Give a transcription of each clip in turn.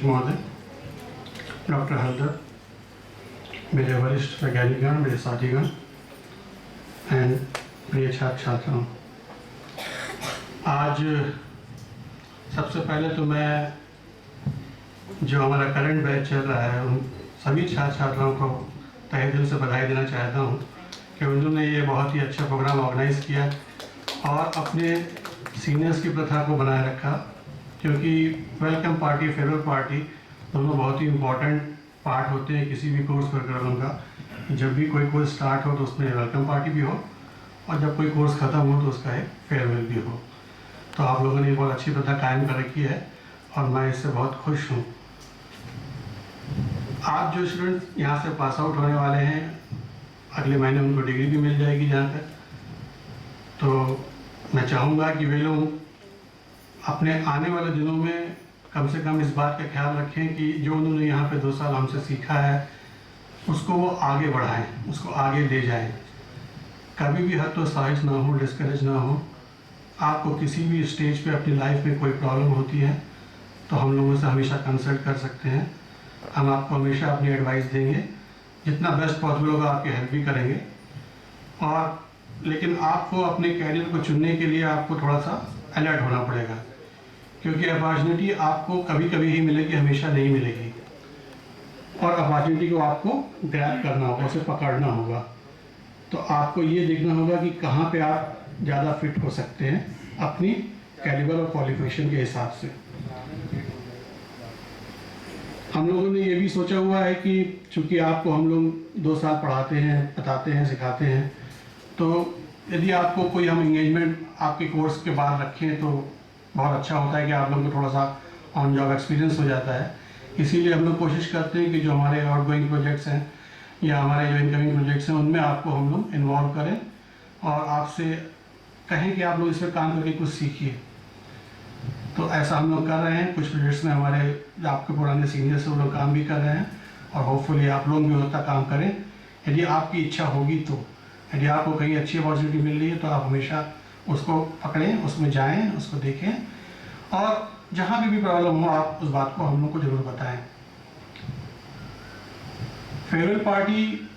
अध्यक्ष महोदय, डॉक्टर हल्दर, मेरे वरिष्ठ वैज्ञानिकगण, मेरे साथीगण एंड प्रिय छात्र छात्राओं, आज सबसे पहले तो मैं जो हमारा करंट बैच चल रहा है उन सभी छात्र छात्राओं को तहे दिल से बधाई देना चाहता हूँ कि उन्होंने ये बहुत ही अच्छा प्रोग्राम ऑर्गेनाइज़ किया और अपने सीनियर्स की प्रथा को बनाए रखा, क्योंकि वेलकम पार्टी, फेयरवेल पार्टी दोनों बहुत ही इम्पोर्टेंट पार्ट होते हैं किसी भी कोर्स करिकुलम का। जब भी कोई कोर्स स्टार्ट हो तो उसमें वेलकम पार्टी भी हो और जब कोई कोर्स ख़त्म हो तो उसका एक फेयरवेल भी हो। तो आप लोगों ने बहुत अच्छी प्रथा कायम कर रखी है और मैं इससे बहुत खुश हूँ। आप जो स्टूडेंट्स यहाँ से पास आउट होने वाले हैं, अगले महीने उनको डिग्री भी मिल जाएगी जहाँ तक, तो मैं चाहूँगा कि वे लोग अपने आने वाले दिनों में कम से कम इस बात का ख्याल रखें कि जो उन्होंने यहाँ पे 2 साल हमसे सीखा है उसको वो आगे बढ़ाएं, उसको आगे ले जाएं। कभी भी हतोत्साहित ना हो, डिस्करेज ना हो। आपको किसी भी स्टेज पे अपनी लाइफ में कोई प्रॉब्लम होती है तो हम लोगों से हमेशा कंसल्ट कर सकते हैं। हम आपको हमेशा अपनी एडवाइस देंगे, जितना बेस्ट पॉसिबल होगा आपकी हेल्प भी करेंगे। और लेकिन आपको अपने कैरियर को चुनने के लिए आपको थोड़ा सा अलर्ट होना पड़ेगा, क्योंकि अपॉर्चुनिटी आपको कभी कभी ही मिलेगी, हमेशा नहीं मिलेगी। और अपॉर्चुनिटी को आपको ग्रैब करना होगा, उसे पकड़ना होगा। तो आपको ये देखना होगा कि कहाँ पे आप ज़्यादा फिट हो सकते हैं अपनी कैलिबर और क्वालिफिकेशन के हिसाब से। हम लोगों ने ये भी सोचा हुआ है कि चूँकि आपको हम लोग 2 साल पढ़ाते हैं, बताते हैं, सिखाते हैं, तो यदि आपको कोई हम इंगेजमेंट आपके कोर्स के बाद रखें तो बहुत अच्छा होता है कि आप लोगों को थोड़ा सा ऑन जॉब एक्सपीरियंस हो जाता है। इसीलिए हम लोग कोशिश करते हैं कि जो हमारे आउट गोइंग प्रोजेक्ट्स हैं या हमारे जो इनकमिंग प्रोजेक्ट्स हैं उनमें आपको हम लोग इन्वॉल्व करें और आपसे कहें कि आप लोग इस पर काम करके कुछ सीखिए। तो ऐसा हम लोग कर रहे हैं। कुछ प्रोजेक्ट्स में हमारे आपके पुराने सीनियर्स वो लोग काम भी कर रहे हैं और होपफुली आप लोग भी उतना काम करें। यदि आपकी इच्छा होगी तो, यदि आपको कहीं अच्छी अपॉर्चुनिटी मिल रही है तो आप हमेशा उसको पकड़ें, उसमें जाएं, उसको देखें और जहाँ भी प्रॉब्लम हो आप उस बात को हम लोग को ज़रूर बताएं। फेयरवेल पार्टी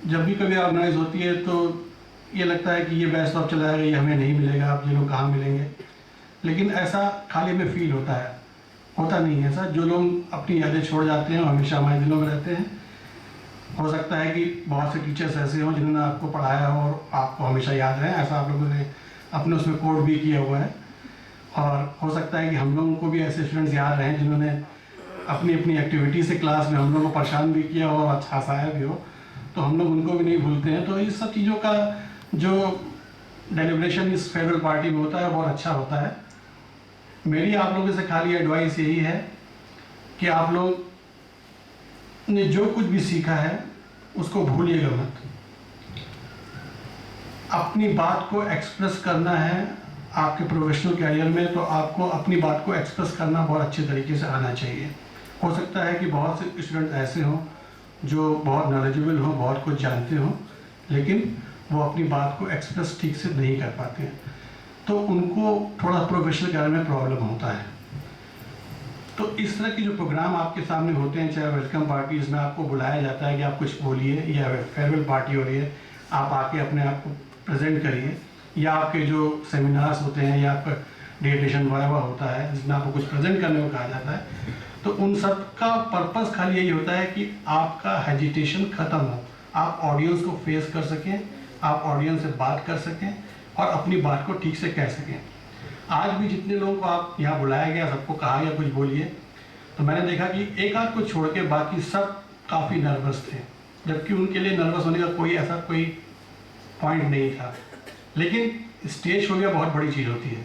जब भी कभी ऑर्गेनाइज होती है तो ये लगता है कि ये बेस्ट ऑफ चला जाएगा, ये हमें नहीं मिलेगा, आप ये लोग कहाँ मिलेंगे। लेकिन ऐसा खाली में फील होता है, होता नहीं है ऐसा। जो लोग अपनी यादें छोड़ जाते हैं वो हमेशा हमारे दिलों में रहते हैं। हो सकता है कि बहुत से टीचर्स ऐसे हों जिन्होंने आपको पढ़ाया हो और आपको हमेशा याद रहे, ऐसा आप लोगों ने अपने उसमें कोड भी किया हुआ है। और हो सकता है कि हम लोगों को भी ऐसे स्टूडेंट्स याद रहें जिन्होंने अपनी अपनी एक्टिविटी से क्लास में हम लोगों को परेशान भी किया हो और अच्छा हंसाया भी हो, तो हम लोग उनको भी नहीं भूलते हैं। तो इस सब चीज़ों का जो डेलिब्रेशन इस फेयरवेल पार्टी में होता है बहुत अच्छा होता है। मेरी आप लोगों से खाली एडवाइस यही है कि आप लोग ने जो कुछ भी सीखा है उसको भूलिएगा मत। अपनी बात को एक्सप्रेस करना है आपके प्रोफेशनल कैरियर में, तो आपको अपनी बात को एक्सप्रेस करना बहुत अच्छे तरीके से आना चाहिए। हो सकता है कि बहुत से स्टूडेंट ऐसे हों जो बहुत नॉलेजेबल हों, बहुत कुछ जानते हों, लेकिन वो अपनी बात को एक्सप्रेस ठीक से नहीं कर पाते हैं, तो उनको थोड़ा प्रोफेशनल कैरियर में प्रॉब्लम होता है। तो इस तरह के जो प्रोग्राम आपके सामने होते हैं, चाहे वेलकम पार्टी जिसमें आपको बुलाया जाता है कि आप कुछ बोलिए, या फेयरवेल पार्टी हो रही है आप आके अपने आप को प्रेजेंट करिए, या आपके जो सेमिनार्स होते हैं या आपका डिएटिशियन वाइवा होता है जिसमें आपको कुछ प्रेजेंट करने को कहा जाता है, तो उन सब का पर्पस खाली यही होता है कि आपका हेजिटेशन ख़त्म हो, आप ऑडियंस को फेस कर सकें, आप ऑडियंस से बात कर सकें और अपनी बात को ठीक से कह सकें। आज भी जितने लोगों को आप यहाँ बुलाया गया, सबको कहा गया कुछ बोलिए, तो मैंने देखा कि एक आध को छोड़ के बाकी सब काफ़ी नर्वस थे, जबकि उनके लिए नर्वस होने का कोई ऐसा कोई पॉइंट नहीं था। लेकिन स्टेज हो गया बहुत बड़ी चीज़ होती है।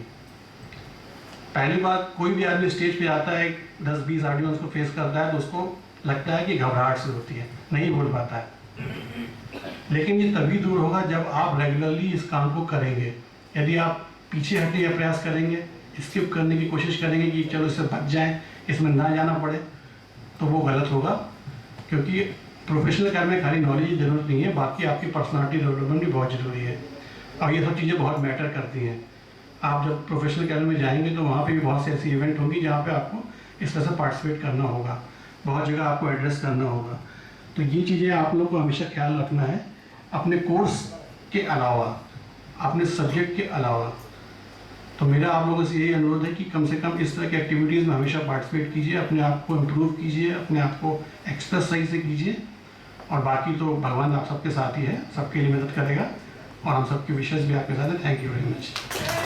पहली बात, कोई भी आदमी स्टेज पे आता है, 10-20 ऑडियंस को फेस करता है तो उसको लगता है कि घबराहट से होती है, नहीं बोल पाता है। लेकिन ये तभी दूर होगा जब आप रेगुलरली इस काम को करेंगे। यदि आप पीछे हटने का प्रयास करेंगे, स्किप करने की कोशिश करेंगे कि चलो इससे बच जाएं, इसमें ना जाना पड़े, तो वो गलत होगा। क्योंकि प्रोफेशनल कैरियर में खाली नॉलेज की ज़रूरत नहीं है, बाकी आपकी पर्सनालिटी डेवलपमेंट भी बहुत ज़रूरी है और ये सब चीज़ें बहुत मैटर करती हैं। आप जब प्रोफेशनल कैरियर में जाएंगे तो वहाँ पे भी बहुत सी ऐसी इवेंट होंगी जहाँ पे आपको इस तरह से पार्टिसिपेट करना होगा, बहुत जगह आपको एड्रेस करना होगा। तो ये चीज़ें आप लोग को हमेशा ख्याल रखना है अपने कोर्स के अलावा, अपने सब्जेक्ट के अलावा। तो मेरा आप लोगों से यही अनुरोध है कि कम से कम इस तरह की एक्टिविटीज़ में हमेशा पार्टिसिपेट कीजिए, अपने आप को इम्प्रूव कीजिए, अपने आप को एक्सप्रेस सही से कीजिए, और बाकी तो भगवान आप सबके साथ ही है, सबके लिए मदद करेगा, और हम सबके विशेष भी आपके साथ हैं। Thank you very much.